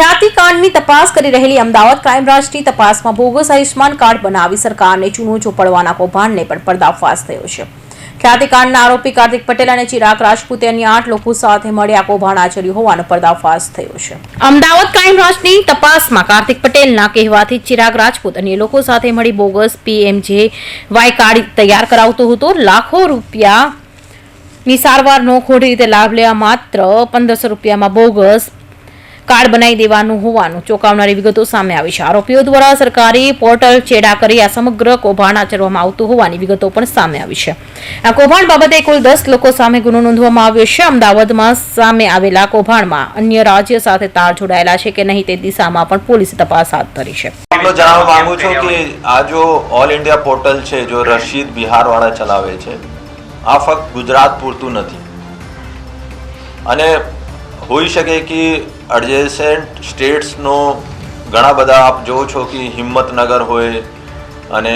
ખ્યાતિકાંડની તપાસ કરી રહેલી અમદાવાદ ક્રાઇમ બ્રાન્ચની તપાસમાં બોગસ આયુષ્માન કાર્ડ બનાવી સરકારને ચૂનો ચોપડવાના કૌભાંડને પણ પર્દાફાશ થયો છે. ખ્યાતિકાંડના આરોપી કાર્તિક પટેલ અને ચિરાગ રાજપૂતે અન્ય 8 લોકો સાથે મળી આ કૌભાંડ આચર્યું હોવાનો પર્દાફાશ થયો છે. અમદાવાદ ક્રાઇમ બ્રાન્ચની તપાસમાં કાર્તિક પટેલના કહેવાથી ચિરાગ રાજપૂત અન્ય લોકો સાથે મળી બોગસ PMJY કાર્ડ તૈયાર કરાવતો હતો. લાખો રૂપિયાની સારવારનો ખોટી રીતે લાભ લેવા માત્ર 1500 રૂપિયામાં બોગસ કાર્ડ બનાવી દેવાનું હોવાનું ચોંકાવનારી વિગતો સામે આવી છે. આરોપીઓ દ્વારા સરકારી પોર્ટલ ચેડા કરી આ સમગ્ર કૌભાંડ આચરવામાં આવતું હોવાની વિગતો પણ સામે આવી છે. આ કૌભાંડ બાબતે કુલ 10 લોકો સામે ગુનો નોંધવામાં આવ્યો છે. અમદાવાદમાં સામે આવેલા કૌભાંડમાં અન્ય રાજ્ય સાથે તાર જોડાયેલા છે કે નહીં તે દિશામાં પણ પોલીસે તપાસ હાથ ધરી છે. જણાવવા માંગુ છું કે આ જો ઓલ ઇન્ડિયા પોર્ટલ છે જો રશીદ બિહાર વાળા ચલાવે છે, આ ફક્ત ગુજરાત પૂરતું નથી અને હોઈ શકે કે એડજેસન્ટ સ્ટેટ્સનો ઘણા બધા આપ જો છો કે હિંમતનગર હોય અને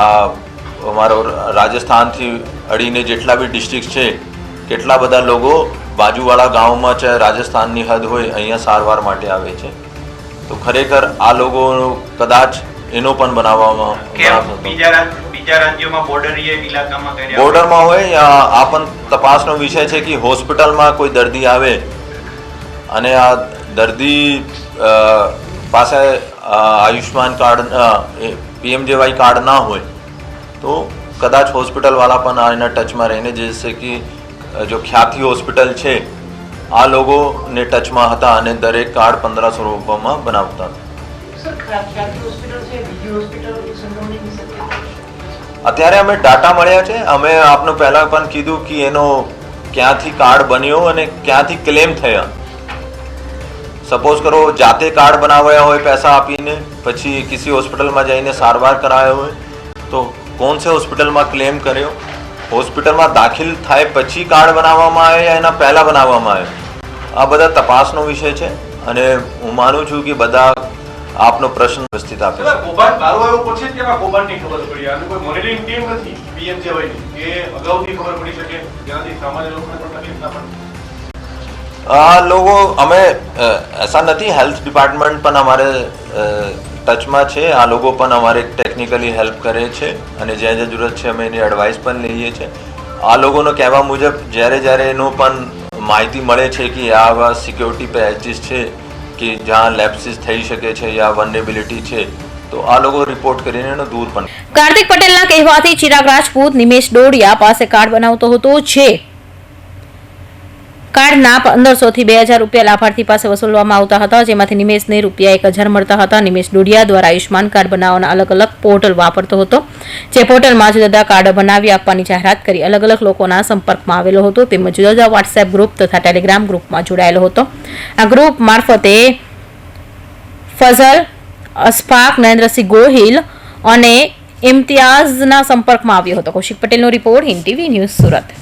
આ અમારો રાજસ્થાનથી અડીને જેટલા બી ડિસ્ટ્રિક્ટ છે કેટલા બધા લોકો બાજુવાળા ગામમાં છે રાજસ્થાનની હદ હોય અહીંયા સારવાર માટે આવે છે. તો ખરેખર આ લોકો કદાચ એનો પણ બનાવવામાં બોર્ડરમાં હોય. આ પણ તપાસનો વિષય છે કે હોસ્પિટલમાં કોઈ દર્દી આવે અને આ દર્દી પાસે આયુષ્માન કાર્ડ PMJY કાર્ડ ના હોય તો કદાચ હોસ્પિટલવાળા પણ આના ટચમાં રહીને જશે કે જો ખ્યાતિ હોસ્પિટલ છે આ લોકોને ટચમાં હતા અને દરેક કાર્ડ 1500 રૂપિયામાં બનાવતા અત્યારે અમે ડાટા મળ્યા છે. અમે આપને પહેલાં પણ કીધું કે એનો ક્યાંથી કાર્ડ બન્યો અને ક્યાંથી ક્લેમ થયા. સપોઝ કરો જાતે કાર્ડ બનાવ્યા હોય પૈસા આપીને પછી કિસી હોસ્પિટલમાં જઈને સારવાર કરાયો હોય તો કોણ સે હોસ્પિટલમાં ક્લેમ કર્યો, હોસ્પિટલમાં દાખલ થાય પછી કાર્ડ બનાવવામાં આવે યા એના પહેલાં બનાવવામાં આવે, આ બધા તપાસનો વિષય છે અને હું માનું છું કે બધા આપનો પ્રશ્ન વ્યવસ્થિત આપે છે. लोगों हमें ऐसा नहीं, हेल्थ डिपार्टमेंट પણ અમારે ટચમાં છે. આ લોકો પણ અમારે ટેકનિકલી હેલ્પ કરે છે અને જ્યાં જ્યાં જરૂરત છે અમે એની એડવાઇસ પણ લઈએ છીએ. આ લોકોનો કહેવા મુજબ જ્યારે એનો પણ માહિતી મળે છે કે આવા સિક્યોરિટી પેચીસ છે કે જ્યાં લેપ્સિસ થઈ શકે છે યા વલ્નરેબિલિટી છે તો આ લોકો રિપોર્ટ કરીને એનો દૂર પણ. કાર્તિક પટેલના કહેવાથી ચિરાગ રાજપૂત નિમેશ ડોડિયા પાસે કાર્ડ બનાવતો હતો જે કાર્ડના 1500 થી 2000 રૂપિયા લાભાર્થી પાસે વસૂલવામાં આવતા હતા, જેમાંથી નિમેશને રૂપિયા 1000 મળતા હતા. નિમેશ ડોડિયા દ્વારા આયુષ્માન કાર્ડ બનાવવાના અલગ અલગ પોર્ટલ વાપરતો હતો, જે પોર્ટલમાં જુદા જુદા કાર્ડ બનાવી આપવાની જાહેરાત કરી અલગ અલગ લોકોના સંપર્કમાં આવેલો હતો. તેમજ જુદા જુદા વોટ્સએપ ગ્રુપ તથા ટેલિગ્રામ ગ્રુપમાં જોડાયેલો હતો. આ ગ્રુપ મારફતે ફઝલ, અશફાક, નરેન્દ્રસિંહ ગોહિલ અને ઇમ્તિયાઝના સંપર્કમાં આવ્યો હતો. કૌશિક પટેલનો report, Hind TV news, Surat.